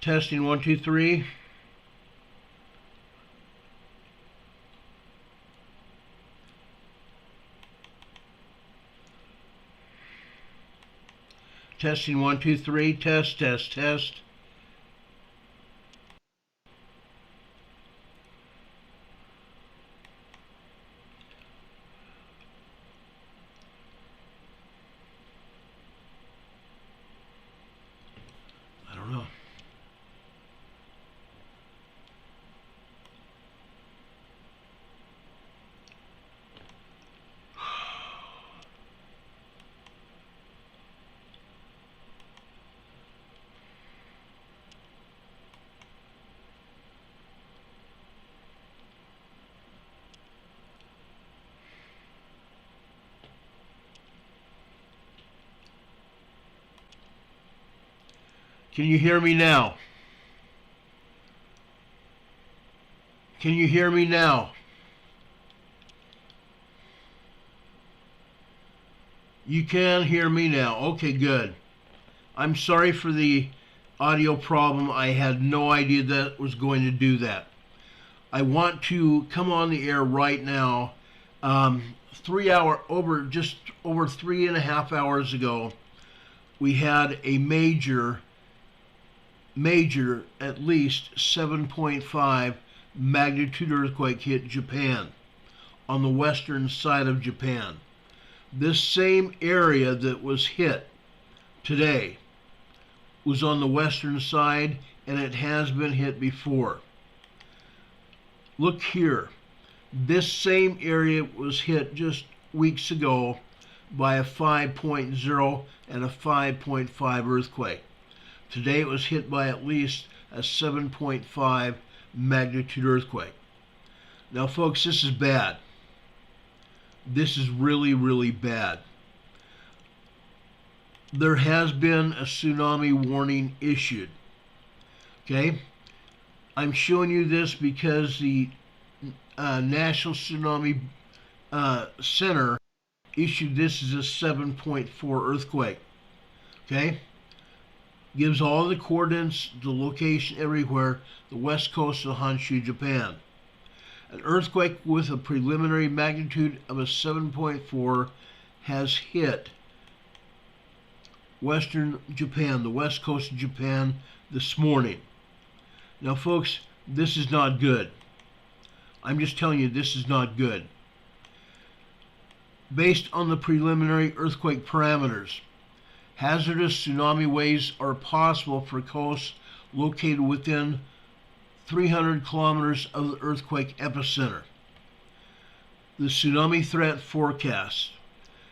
Testing 1 2 3. Testing 1 2 3. Test, test, test. I don't know. Can you hear me now? Can you hear me now? You can hear me now. Okay, good. I'm sorry for the audio problem. I had no idea that was going to do that. I want to come on the air right now. Just over 3.5 hours ago, we had a major, at least 7.5 magnitude earthquake hit Japan, on the western side of Japan. This same area that was hit today was on the western side, and it has been hit before. Look here. This same area was hit just weeks ago by a 5.0 and a 5.5 earthquake. Today it was hit by at least a 7.5 magnitude earthquake. Now folks, this is bad. This is really, really bad. There has been a tsunami warning issued. Okay? I'm showing you this because the National Tsunami Center issued this as a 7.4 earthquake. Okay? Gives all the coordinates, the location everywhere, the west coast of Honshu, Japan. An earthquake with a preliminary magnitude of a 7.4 has hit western Japan, the west coast of Japan, this morning. Now folks, this is not good. I'm just telling you, this is not good. Based on the preliminary earthquake parameters, hazardous tsunami waves are possible for coasts located within 300 kilometers of the earthquake epicenter. The tsunami threat forecast.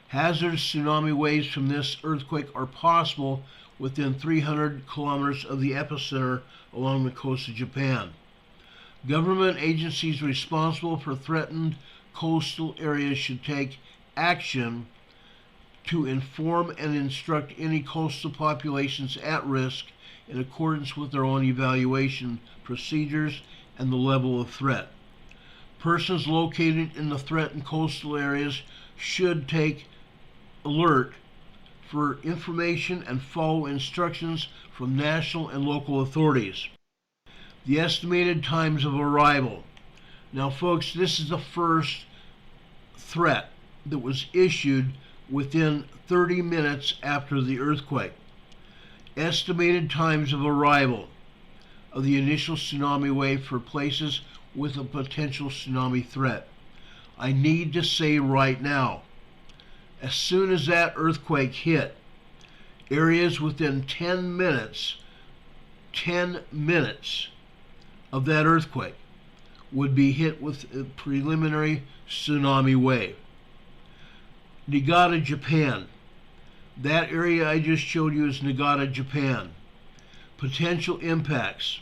Hazardous tsunami waves from this earthquake are possible within 300 kilometers of the epicenter along the coast of Japan. Government agencies responsible for threatened coastal areas should take action to inform and instruct any coastal populations at risk in accordance with their own evaluation procedures and the level of threat. Persons located in the threatened coastal areas should take alert for information and follow instructions from national and local authorities. The estimated times of arrival. Now folks, this is the first threat that was issued within 30 minutes after the earthquake. Estimated times of arrival of the initial tsunami wave for places with a potential tsunami threat. I need to say right now, as soon as that earthquake hit, areas within 10 minutes of that earthquake would be hit with a preliminary tsunami wave. Niigata, Japan. That area I just showed you is Niigata, Japan. Potential impacts.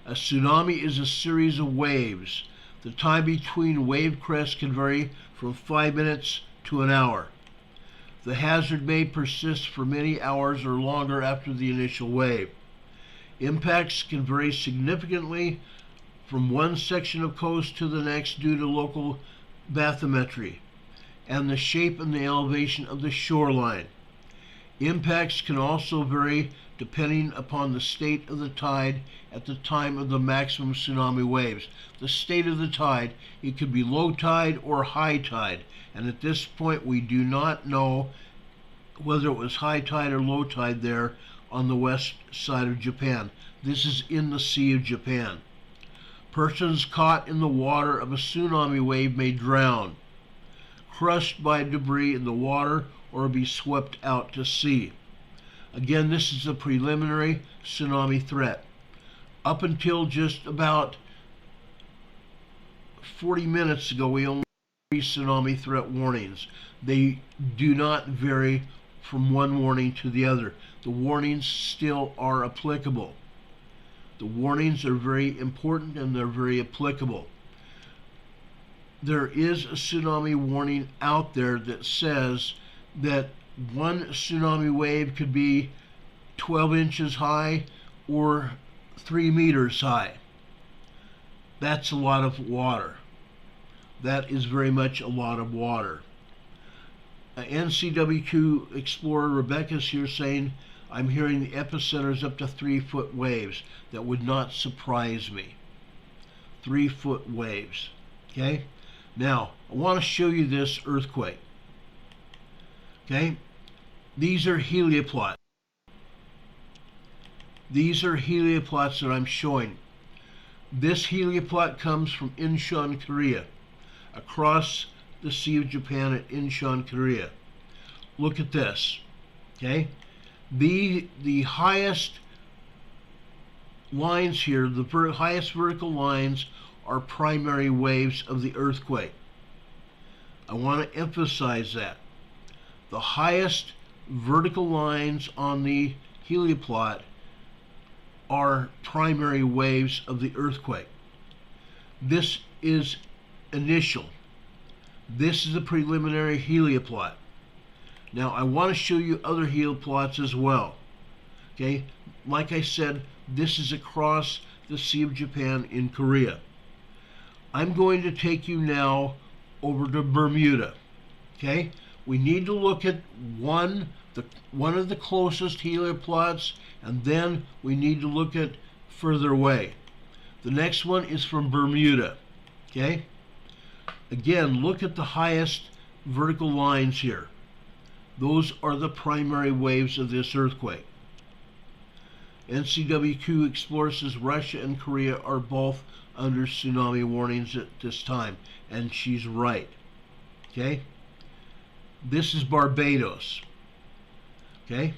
A tsunami is a series of waves. The time between wave crests can vary from 5 minutes to an hour. The hazard may persist for many hours or longer after the initial wave. Impacts can vary significantly from one section of coast to the next due to local bathymetry and the shape and the elevation of the shoreline. Impacts can also vary depending upon the state of the tide at the time of the maximum tsunami waves. The state of the tide, it could be low tide or high tide, and at this point we do not know whether it was high tide or low tide there on the west side of Japan. This is in the Sea of Japan. Persons caught in the water of a tsunami wave may drown, crushed by debris in the water, or be swept out to sea. Again, this is a preliminary tsunami threat. Up until just about 40 minutes ago, we only had 3 tsunami threat warnings. They do not vary from one warning to the other. The warnings still are applicable. The warnings are very important and they're very applicable. There is a tsunami warning out there that says that one tsunami wave could be 12 inches high or 3 meters high. That's a lot of water. That is very much a lot of water. NCWQ Explorer Rebecca's here saying, I'm hearing the epicenter is up to 3-foot waves. That would not surprise me. 3-foot waves. Okay? Now, I want to show you this earthquake. Okay? These are helioplots. These are helioplots that I'm showing. This helioplot comes from Incheon, Korea, across the Sea of Japan at Incheon, Korea. Look at this. Okay? The highest lines here, the highest vertical lines, are primary waves of the earthquake. I want to emphasize that. The highest vertical lines on the helioplot are primary waves of the earthquake. This is initial. This is a preliminary helioplot. Now I want to show you other helioplots as well. Okay, like I said, this is across the Sea of Japan in Korea. I'm going to take you now over to Bermuda. Okay, we need to look at one of the closest helioplots, and then we need to look at further away. The next one is from Bermuda. Okay, again, look at the highest vertical lines here. Those are the primary waves of this earthquake. NCWQ Explorer says Russia and Korea are both under tsunami warnings at this time, and she's right. Okay? This is Barbados. Okay?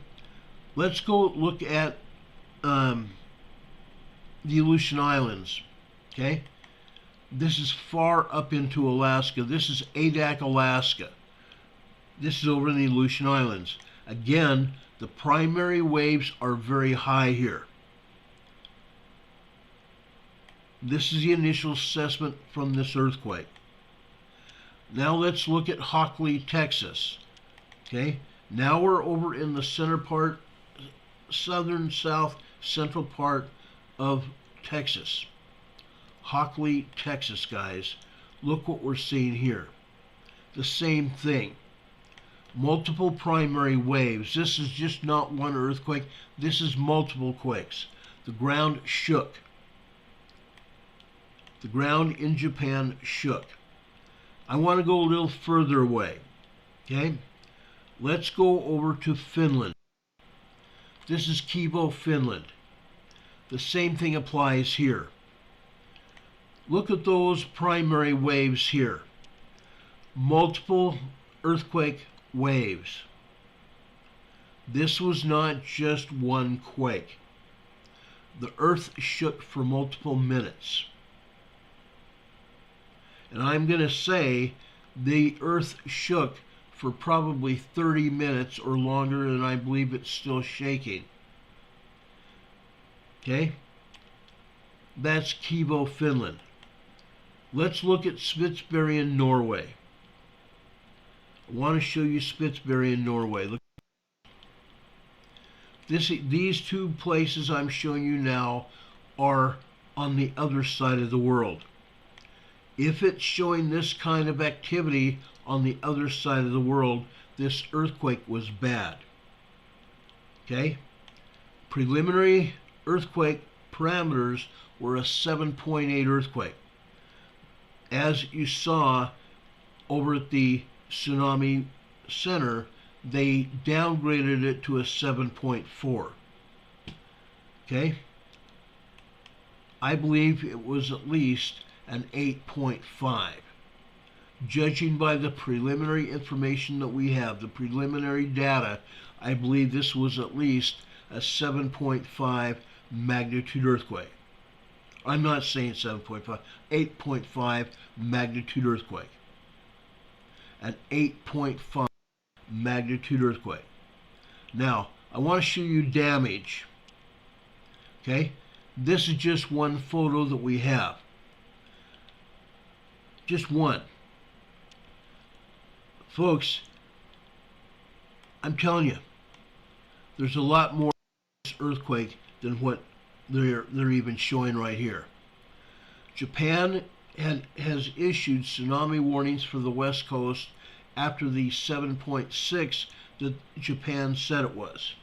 Let's go look at the Aleutian Islands. Okay? This is far up into Alaska. This is Adak, Alaska. This is over in the Aleutian Islands. Again, the primary waves are very high here. This is the initial assessment from this earthquake. Now let's look at Hockley, Texas. Okay, now we're over in the center part, southern, south, central part of Texas. Hockley, Texas, guys. Look what we're seeing here. The same thing. Multiple primary waves. This is just not one earthquake. This is multiple quakes. The ground shook. The ground in Japan shook. I want to go a little further away. Okay? Let's go over to Finland. This is Kivo, Finland. The same thing applies here. Look at those primary waves here. Multiple earthquake waves. This was not just one quake. The earth shook for multiple minutes. And I'm going to say the earth shook for probably 30 minutes or longer, and I believe it's still shaking. Okay? That's Kivo, Finland. Let's look at Spitsbergen, Norway. I want to show you Spitsbergen, Norway. Look. These two places I'm showing you now are on the other side of the world. If it's showing this kind of activity on the other side of the world, this earthquake was bad. Okay? Preliminary earthquake parameters were a 7.8 earthquake. As you saw over at the Tsunami Center, they downgraded it to a 7.4. Okay? I believe it was at least an 8.5. Judging by the preliminary information that we have, the preliminary data, I believe this was at least a 7.5 magnitude earthquake. I'm not saying 7.5, 8.5 magnitude earthquake. An 8.5 magnitude earthquake. Now, I want to show you damage. Okay? This is just one photo that we have. Just one. Folks, I'm telling you, there's a lot more to this earthquake than what they're even showing right here. Japan has issued tsunami warnings for the West Coast after the 7.6 that Japan said it was.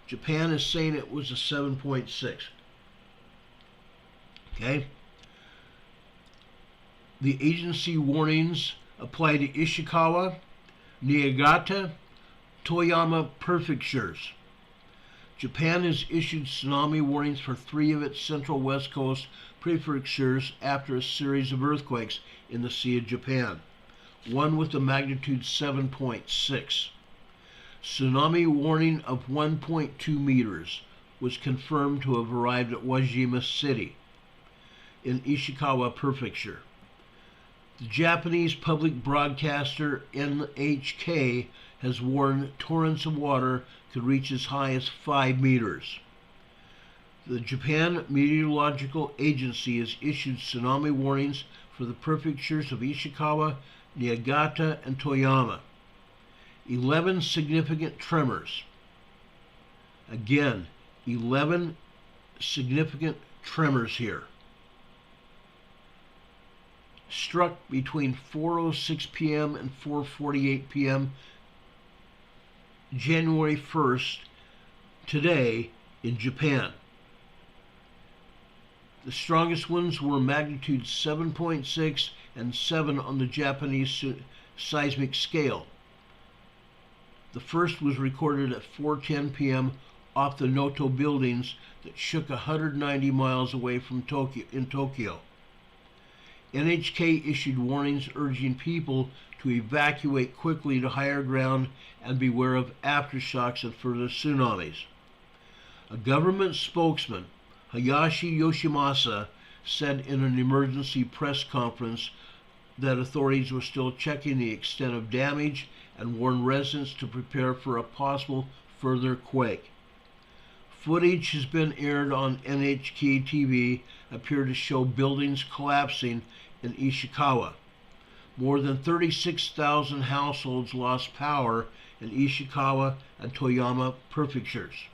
Japan is saying it was a 7.6. Okay? The agency warnings apply to Ishikawa, Niigata, Toyama prefectures. Japan has issued tsunami warnings for 3 of its central west coast prefectures after a series of earthquakes in the Sea of Japan, one with a magnitude 7.6. Tsunami warning of 1.2 meters was confirmed to have arrived at Wajima City in Ishikawa Prefecture. The Japanese public broadcaster NHK has warned torrents of water could reach as high as 5 meters. The Japan Meteorological Agency has issued tsunami warnings for the prefectures of Ishikawa, Niigata, and Toyama. 11 significant tremors. Again, 11 significant tremors here. Struck between 4:06 p.m. and 4:48 p.m. January 1st, today, in Japan. The strongest ones were magnitude 7.6 and 7 on the Japanese seismic scale. The first was recorded at 4:10 p.m. off the Noto buildings that shook 190 miles away from Tokyo. NHK issued warnings urging people to evacuate quickly to higher ground and beware of aftershocks and further tsunamis. A government spokesman, Hayashi Yoshimasa, said in an emergency press conference that authorities were still checking the extent of damage and warned residents to prepare for a possible further quake. Footage has been aired on NHK TV appear to show buildings collapsing in Ishikawa. More than 36,000 households lost power in Ishikawa and Toyama prefectures.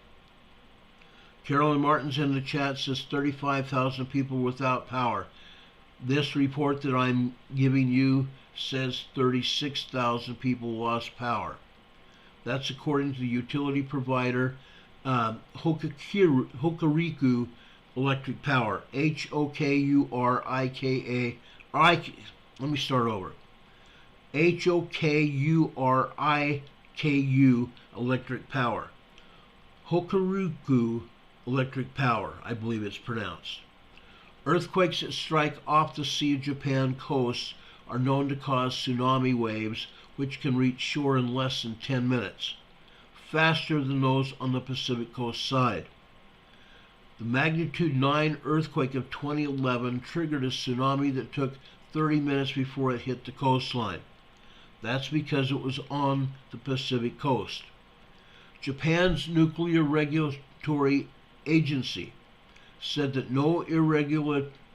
Carolyn Martin's in the chat says 35,000 people without power. This report that I'm giving you says 36,000 people lost power. That's according to the utility provider Hokuriku Electric Power. Hokurika. Let me start over. Hokuriku Electric Power. Hokuriku Electric Power, I believe it's pronounced. Earthquakes that strike off the Sea of Japan coast are known to cause tsunami waves which can reach shore in less than 10 minutes, faster than those on the Pacific coast side. The magnitude 9 earthquake of 2011 triggered a tsunami that took 30 minutes before it hit the coastline. That's because it was on the Pacific coast. Japan's nuclear regulatory agency said that no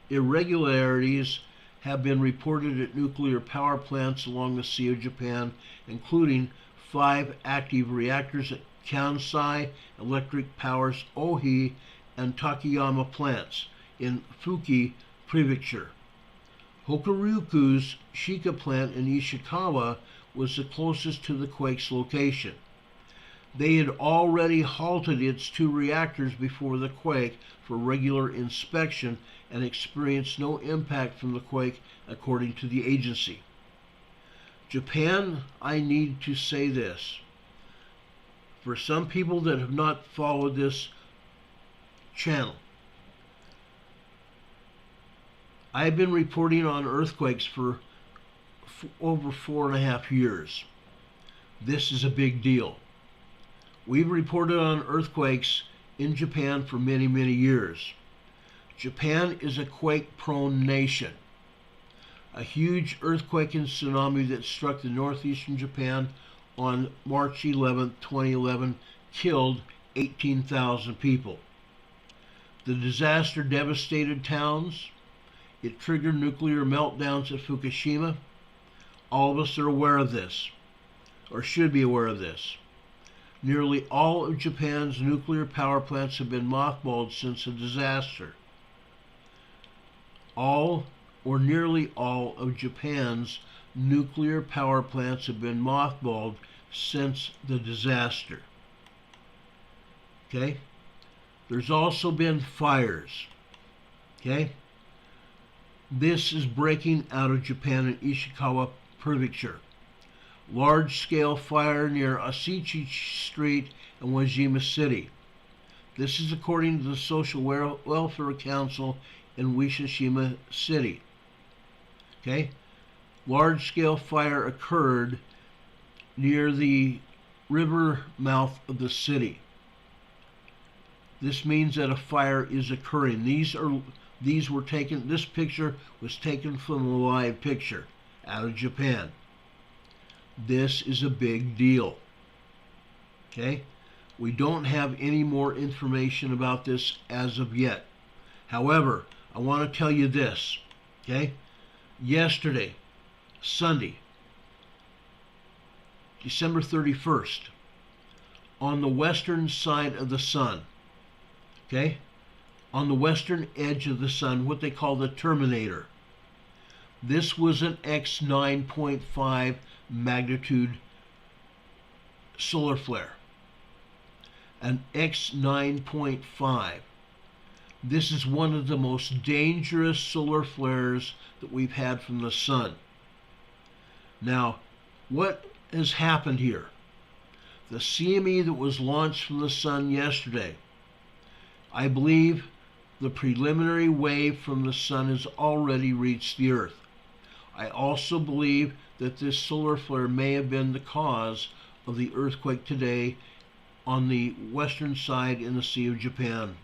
irregularities have been reported at nuclear power plants along the Sea of Japan, including 5 active reactors at Kansai Electric Power's Ohi and Takayama plants in Fuki Prefecture. Hokuriku's Shika plant in Ishikawa was the closest to the quake's location. They had already halted its 2 reactors before the quake for regular inspection and experienced no impact from the quake, according to the agency. Japan, I need to say this. For some people that have not followed this channel, I've been reporting on earthquakes for over 4.5 years. This is a big deal. We've reported on earthquakes in Japan for many, many years. Japan is a quake-prone nation. A huge earthquake and tsunami that struck the northeastern Japan on March 11, 2011, killed 18,000 people. The disaster devastated towns. It triggered nuclear meltdowns at Fukushima. All of us are aware of this, or should be aware of this. Nearly all of Japan's nuclear power plants have been mothballed since the disaster. All, or nearly all, of Japan's nuclear power plants have been mothballed since the disaster. Okay? There's also been fires. Okay? This is breaking out of Japan in Ishikawa Prefecture. Large-scale fire near Asichi Street in Wajima City. This is according to the Social Welfare Council in Wishishima City. Okay? Large-scale fire occurred near the river mouth of the city. This means that a fire is occurring. This picture was taken from a live picture out of Japan. This is a big deal. Okay? We don't have any more information about this as of yet. However, I want to tell you this. Okay? Yesterday, Sunday, December 31st, on the western side of the sun, okay? On the western edge of the sun, what they call the terminator. This was an X 9.5 magnitude solar flare. An X 9.5. This is one of the most dangerous solar flares that we've had from the sun. Now, what has happened here? The CME that was launched from the sun yesterday, I believe the preliminary wave from the sun has already reached the Earth. I also believe that this solar flare may have been the cause of the earthquake today on the western side in the Sea of Japan.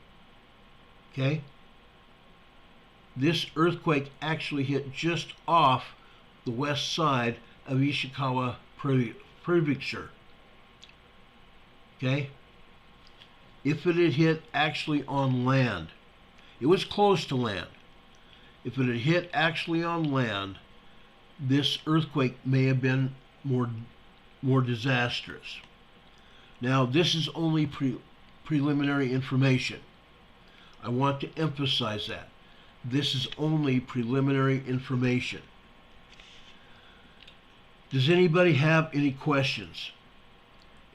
Okay? This earthquake actually hit just off the west side of Ishikawa Prefecture. Okay? If it had hit actually on land, it was close to land. If it had hit actually on land, this earthquake may have been more disastrous. Now, this is only preliminary information. I want to emphasize that. This is only preliminary information. Does anybody have any questions?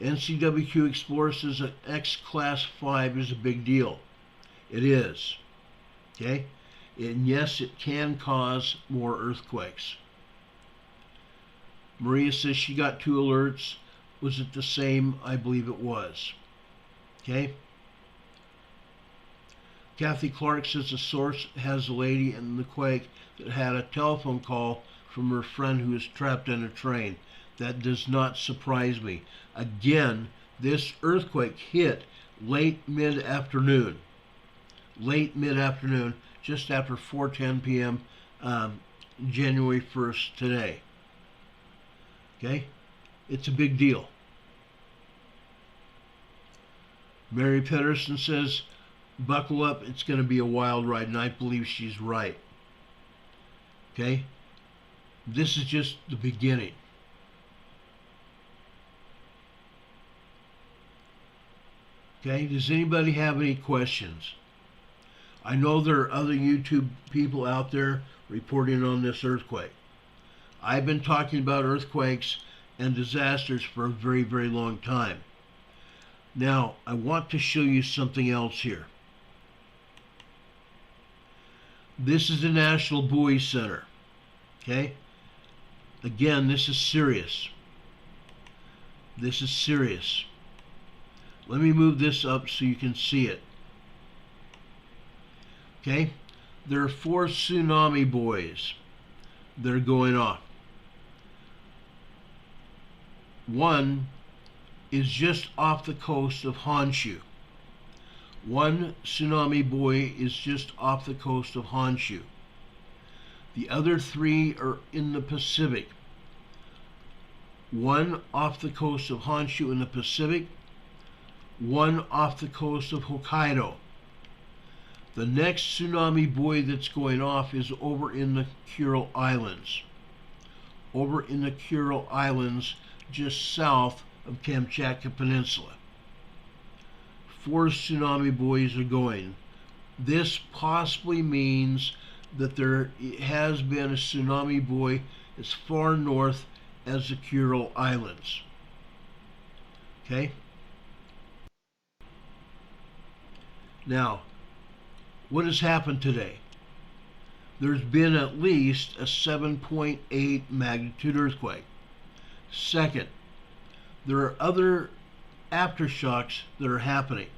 NCWQ Explorer says that X Class 5 is a big deal. It is. Okay? And yes, it can cause more earthquakes. Maria says she got 2 alerts. Was it the same? I believe it was. Okay? Kathy Clark says the source has a lady in the quake that had a telephone call from her friend who was trapped in a train. That does not surprise me. Again, this earthquake hit late mid-afternoon. Late mid-afternoon, just after 4:10 p.m. January 1st today. Okay? It's a big deal. Mary Pedersen says, buckle up, it's going to be a wild ride, and I believe she's right. Okay? This is just the beginning. Okay, does anybody have any questions? I know there are other YouTube people out there reporting on this earthquake. I've been talking about earthquakes and disasters for a very, very long time. Now, I want to show you something else here. This is the National Buoy Center. Okay? Again, this is serious. This is serious. Let me move this up so you can see it. Okay? There are 4 tsunami buoys that are going off. One is just off the coast of Honshu. One tsunami buoy is just off the coast of Honshu. The other 3 are in the Pacific. One off the coast of Honshu in the Pacific, one off the coast of Hokkaido. The next tsunami buoy that's going off is over in the Kuril Islands. Over in the Kuril Islands, just south of Kamchatka Peninsula. 4 tsunami buoys are going. This possibly means that there has been a tsunami buoy as far north as the Kuril Islands. Okay? Now, what has happened today? There's been at least a 7.8 magnitude earthquake. Second, there are other aftershocks that are happening.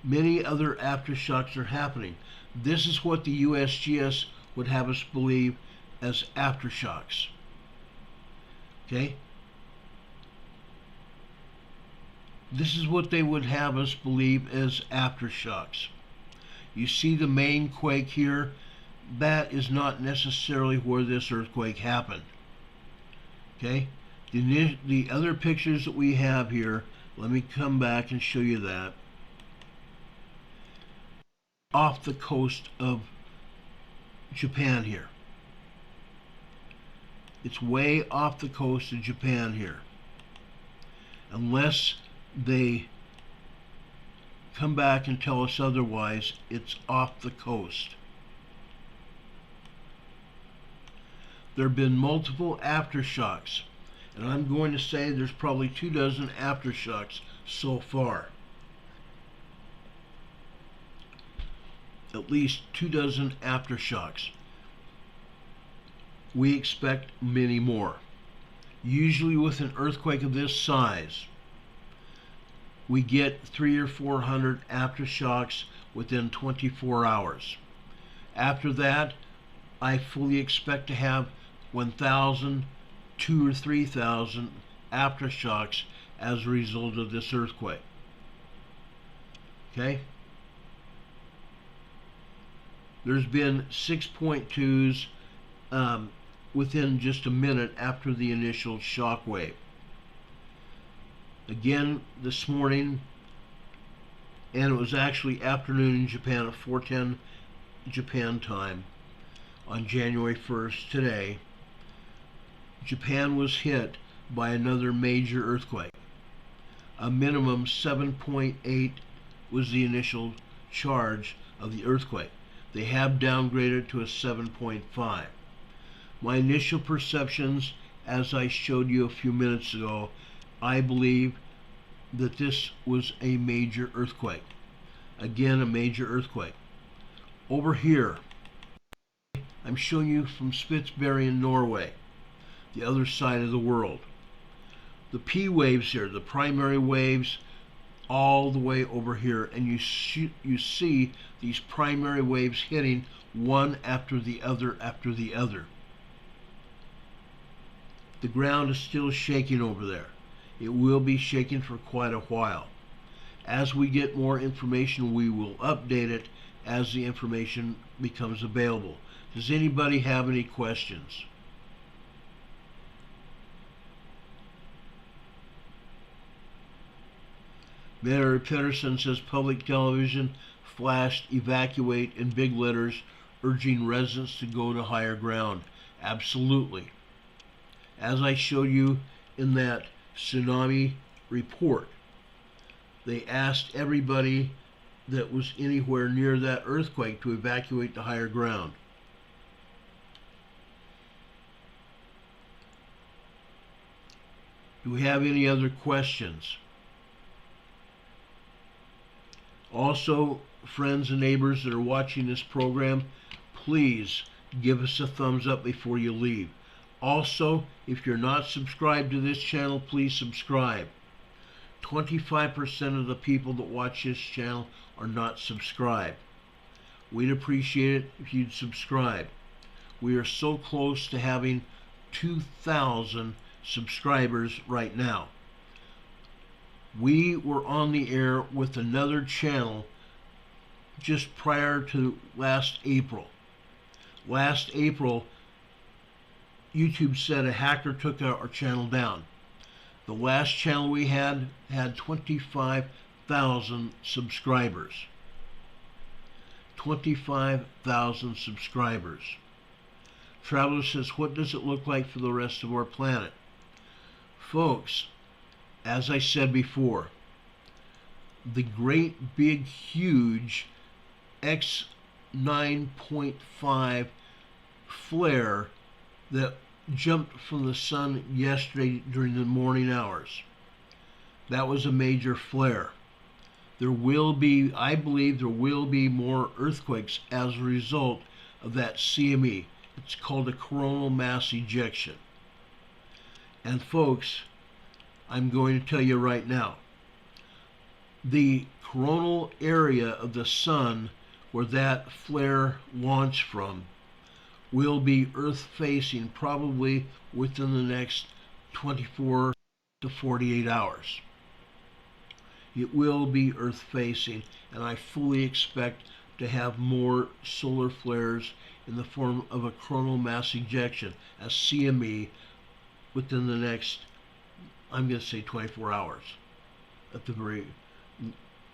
Many other aftershocks are happening. This is what the USGS would have us believe as aftershocks. Okay? This is what they would have us believe as aftershocks. You see the main quake here? That is not necessarily where this earthquake happened. Okay? The other pictures that we have here, let me come back and show you that. Off the coast of Japan here. It's way off the coast of Japan here. Unless they come back and tell us otherwise, it's off the coast. There have been multiple aftershocks, and I'm going to say there's probably 24 aftershocks so far. At least 24 aftershocks. We expect many more. Usually with an earthquake of this size, we get 300 or 400 aftershocks within 24 hours. After that, I fully expect to have 1,000, 2,000 or 3,000 aftershocks as a result of this earthquake. Okay? There's been 6.2s within just a minute after the initial shock wave. Again this morning, and it was actually afternoon in Japan at 4:10 Japan time on January 1st today. Japan was hit by another major earthquake. A minimum 7.8 was the initial charge of the earthquake. They have downgraded to a 7.5. My initial perceptions, as I showed you a few minutes ago, I believe that this was a major earthquake. Again, a major earthquake. Over here, I'm showing you from Spitsbergen, Norway, the other side of the world. The P waves here, the primary waves, all the way over here, and you see these primary waves hitting one after the other after the other. The ground is still shaking over there. It will be shaking for quite a while. As we get more information, we will update it as the information becomes available. Does anybody have any questions? Mayor Pedersen says public television flashed evacuate in big letters, urging residents to go to higher ground. Absolutely. As I showed you in that tsunami report, they asked everybody that was anywhere near that earthquake to evacuate to higher ground. Do we have any other questions? Also, friends and neighbors that are watching this program, please give us a thumbs up before you leave. Also, if you're not subscribed to this channel, please subscribe. 25% of the people that watch this channel are not subscribed. We'd appreciate it if you'd subscribe. We are so close to having 2,000 subscribers right now. We were on the air with another channel just prior to last April. Last April, YouTube said a hacker took our channel down. The last channel we had 25,000 subscribers. 25,000 subscribers. Traveler says, what does it look like for the rest of our planet? Folks, as I said before, the great big huge X9.5 flare that jumped from the sun yesterday during the morning hours. That was a major flare. There will be, I believe there will be more earthquakes as a result of that CME. It's called a coronal mass ejection. And folks, I'm going to tell you right now, the coronal area of the sun where that flare launched from will be Earth facing probably within the next 24 to 48 hours. It will be Earth facing, and I fully expect to have more solar flares in the form of a coronal mass ejection, a CME, within the next, I'm going to say 24 hours at the very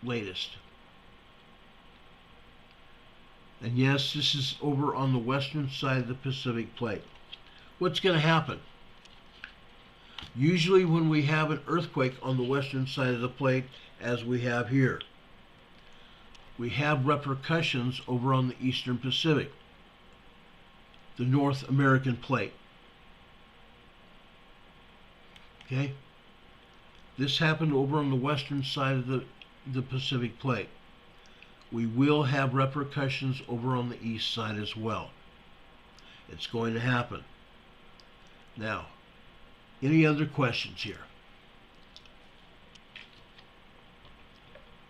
latest. And yes, this is over on the western side of the Pacific Plate. What's going to happen? Usually when we have an earthquake on the western side of the plate, as we have here, we have repercussions over on the eastern Pacific, the North American plate. Okay? This happened over on the western side of the Pacific Plate. We will have repercussions over on the east side as well. It's going to happen. Now, any other questions here?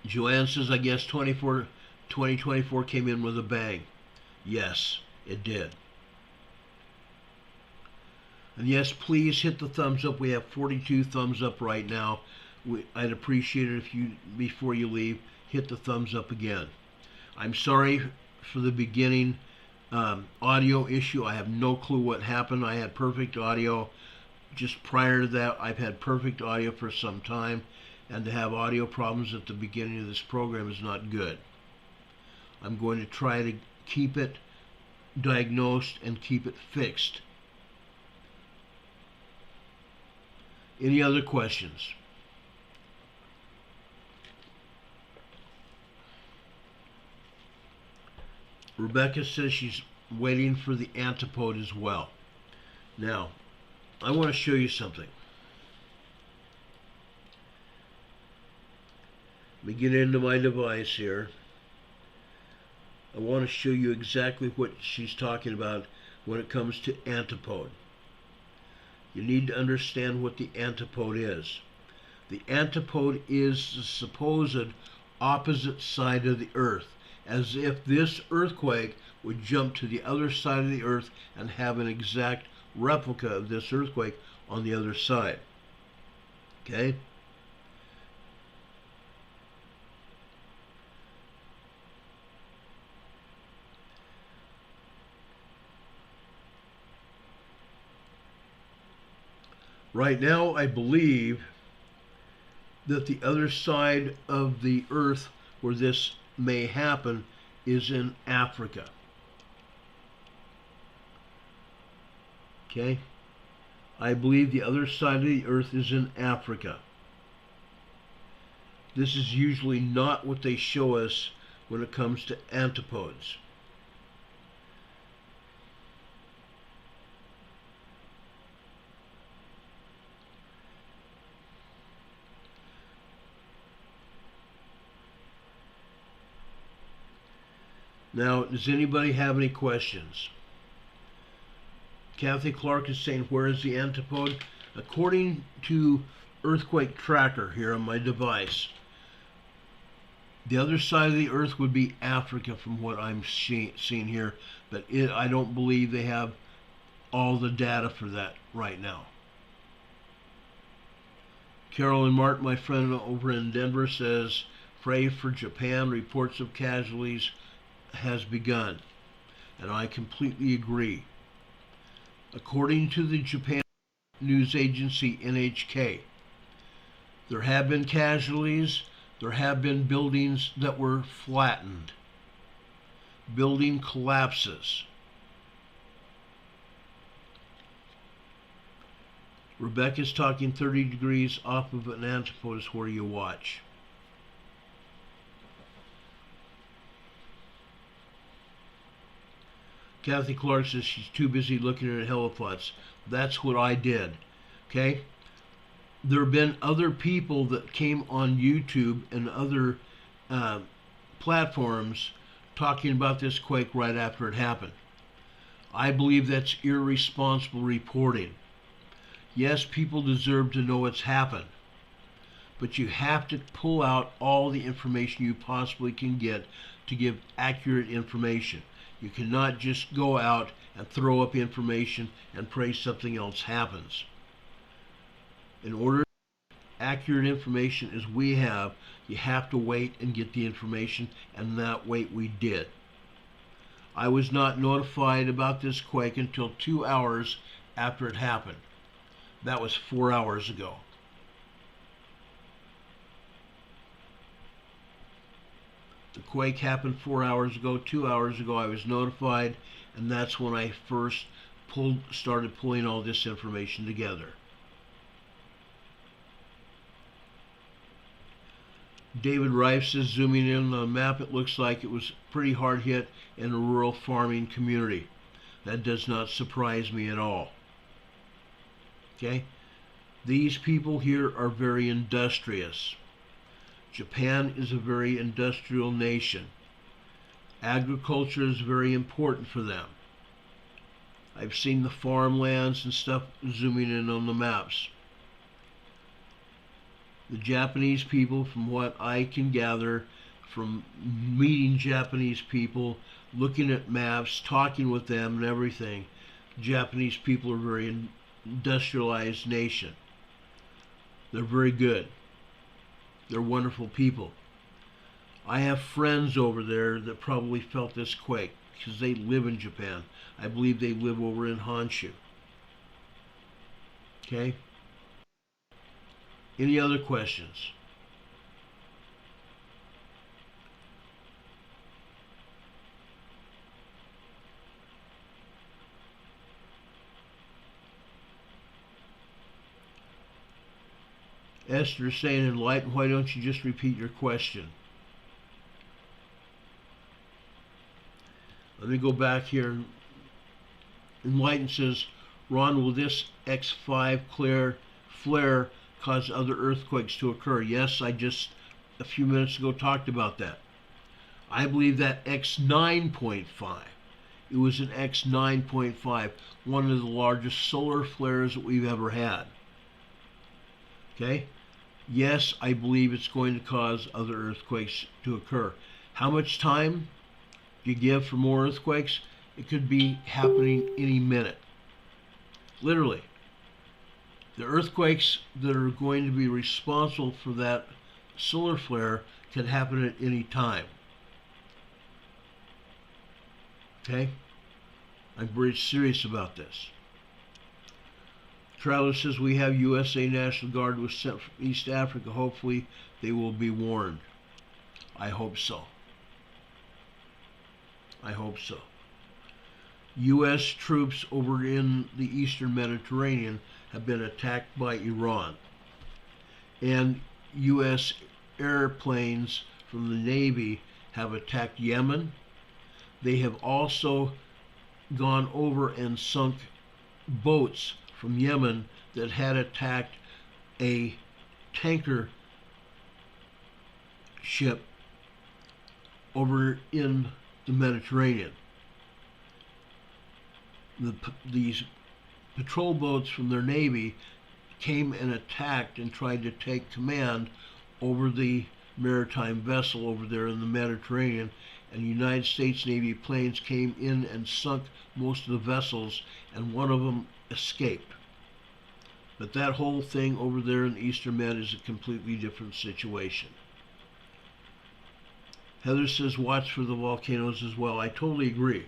Joanne says, I guess 2024 came in with a bang. Yes, it did. And yes, please hit the thumbs up. We have 42 thumbs up right now. I'd appreciate it if you, before you leave, hit the thumbs up again. I'm sorry for the beginning audio issue. I have no clue what happened. I had perfect audio. Just prior to that, I've had perfect audio for some time, and to have audio problems at the beginning of this program is not good. I'm going to try to keep it diagnosed and keep it fixed. Any other questions? Rebecca says she's waiting for the antipode as well. Now, I want to show you something. Let me get into my device here. I want to show you exactly what she's talking about when it comes to antipode. You need to understand what the antipode is. The antipode is the supposed opposite side of the earth, as if this earthquake would jump to the other side of the earth and have an exact replica of this earthquake on the other side. Okay? Right now, I believe that the other side of the earth where this may happen is in Africa. Okay? I believe the other side of the earth is in Africa. This is usually not what they show us when it comes to antipodes. Now, does anybody have any questions? Kathy Clark is saying, where is the antipode? According to Earthquake Tracker here on my device, the other side of the earth would be Africa from what I'm seeing here, but I don't believe they have all the data for that right now. Carolyn Martin, my friend over in Denver, says, pray for Japan, reports of casualties has begun. And I completely agree. According to the Japan news agency NHK, there have been casualties. There have been buildings that were flattened. Building collapses. Rebecca's talking 30 degrees off of an antipode is where you watch. Kathy Clark says she's too busy looking at helipods. That's what I did. Okay? There have been other people that came on YouTube and other platforms talking about this quake right after it happened. I believe that's irresponsible reporting. Yes, people deserve to know what's happened, but you have to pull out all the information you possibly can get to give accurate information. You cannot just go out and throw up information and pray something else happens. In order to get accurate information as we have, you have to wait and get the information, and that wait we did. I was not notified about this quake until 2 hours after it happened. That was 4 hours ago. The quake happened 4 hours ago. 2 hours ago I was notified, and that's when I first started pulling all this information together. David Rife says, zooming in on the map, it looks like it was pretty hard hit in a rural farming community. That does not surprise me at all. Okay? These people here are very industrious. Japan is a very industrial nation. Agriculture is very important for them. I've seen the farmlands and stuff zooming in on the maps. The Japanese people, from what I can gather from meeting Japanese people, looking at maps, talking with them and everything, Japanese people are a very industrialized nation. They're very good. They're wonderful people. I have friends over there that probably felt this quake because they live in Japan. I believe they live over in Honshu. Okay? Any other questions? Esther saying, Enlighten, why don't you just repeat your question? Let me go back here. Enlighten says, Ron, will this X5 flare cause other earthquakes to occur? Yes, I just a few minutes ago talked about that. I believe that X9.5, it was an X9.5, one of the largest solar flares that we've ever had. Okay? Yes, I believe it's going to cause other earthquakes to occur. How much time do you give for more earthquakes? It could be happening any minute. Literally. The earthquakes that are going to be responsible for that solar flare can happen at any time. Okay? I'm very serious about this. Traveler says, we have USA National Guard was sent from East Africa. Hopefully they will be warned. I hope so. I hope so. U.S. troops over in the Eastern Mediterranean have been attacked by Iran. And U.S. airplanes from the Navy have attacked Yemen. They have also gone over and sunk boats from Yemen that had attacked a tanker ship over in the Mediterranean. These patrol boats from their Navy came and attacked and tried to take command over the maritime vessel over there in the Mediterranean, and United States Navy planes came in and sunk most of the vessels, and one of them escaped. But that whole thing over there in the Eastern Med is a completely different situation. Heather says watch for the volcanoes as well. I totally agree.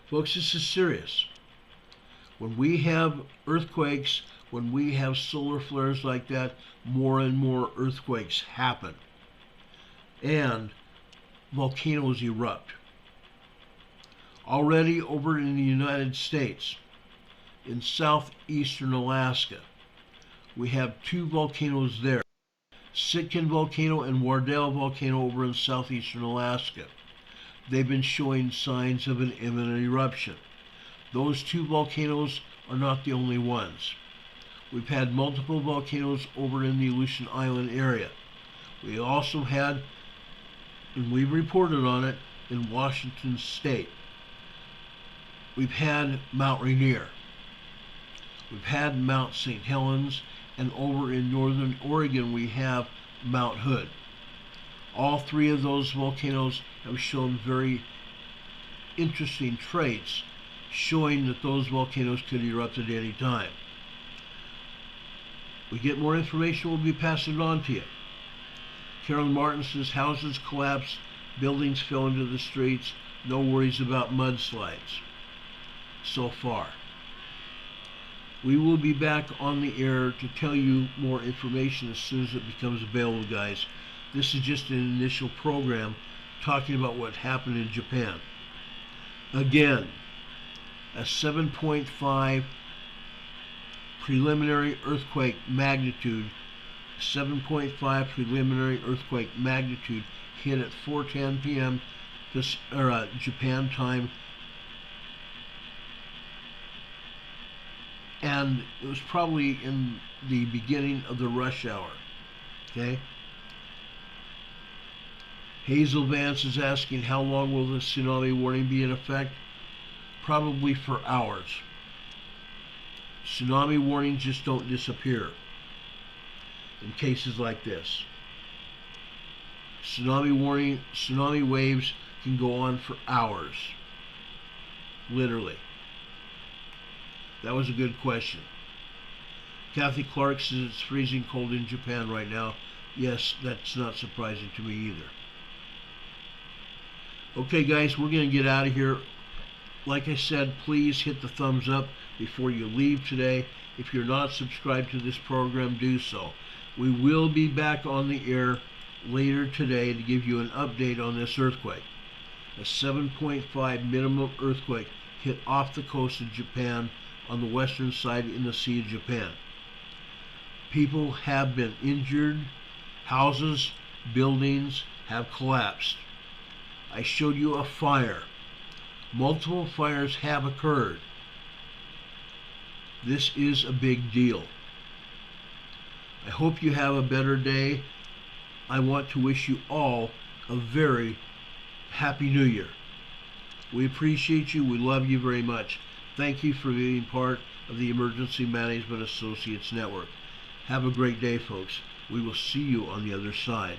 Folks, this is serious. When we have earthquakes, when we have solar flares like that, more and more earthquakes happen. And volcanoes erupt. Already over in the United States, in southeastern Alaska, we have two volcanoes there. Sitkin Volcano and Wardell Volcano over in southeastern Alaska. They've been showing signs of an imminent eruption. Those two volcanoes are not the only ones. We've had multiple volcanoes over in the Aleutian Island area. We also had, and we've reported on it, in Washington State. We've had Mount Rainier. We've had Mount St. Helens, and over in northern Oregon we have Mount Hood. All three of those volcanoes have shown very interesting traits, showing that those volcanoes could erupt at any time. We get more information, we'll be passing it on to you. Carolyn Martin says houses collapsed, buildings fell into the streets, no worries about mudslides so far. We will be back on the air to tell you more information as soon as it becomes available, guys. This is just an initial program talking about what happened in Japan. Again, a 7.5 preliminary earthquake magnitude, 7.5 preliminary earthquake magnitude hit at 4:10 p.m. Japan time, and it was probably in the beginning of the rush hour. Okay. Hazel Vance is asking, how long will the tsunami warning be in effect? Probably for hours. Tsunami warnings just don't disappear in cases like this. Tsunami waves can go on for hours. Literally. That was a good question. Kathy Clark says it's freezing cold in Japan right now. Yes, that's not surprising to me either. Okay, guys, we're going to get out of here. Like I said, please hit the thumbs up before you leave today. If you're not subscribed to this program, do so. We will be back on the air later today to give you an update on this earthquake. A 7.5 minimum earthquake hit off the coast of Japan on the western side in the Sea of Japan. People have been injured. Houses, buildings have collapsed. I showed you a fire. Multiple fires have occurred. This is a big deal. I hope you have a better day. I want to wish you all a very happy New Year. We appreciate you. We love you very much. Thank you for being part of the Emergency Management Associates Network. Have a great day, folks. We will see you on the other side.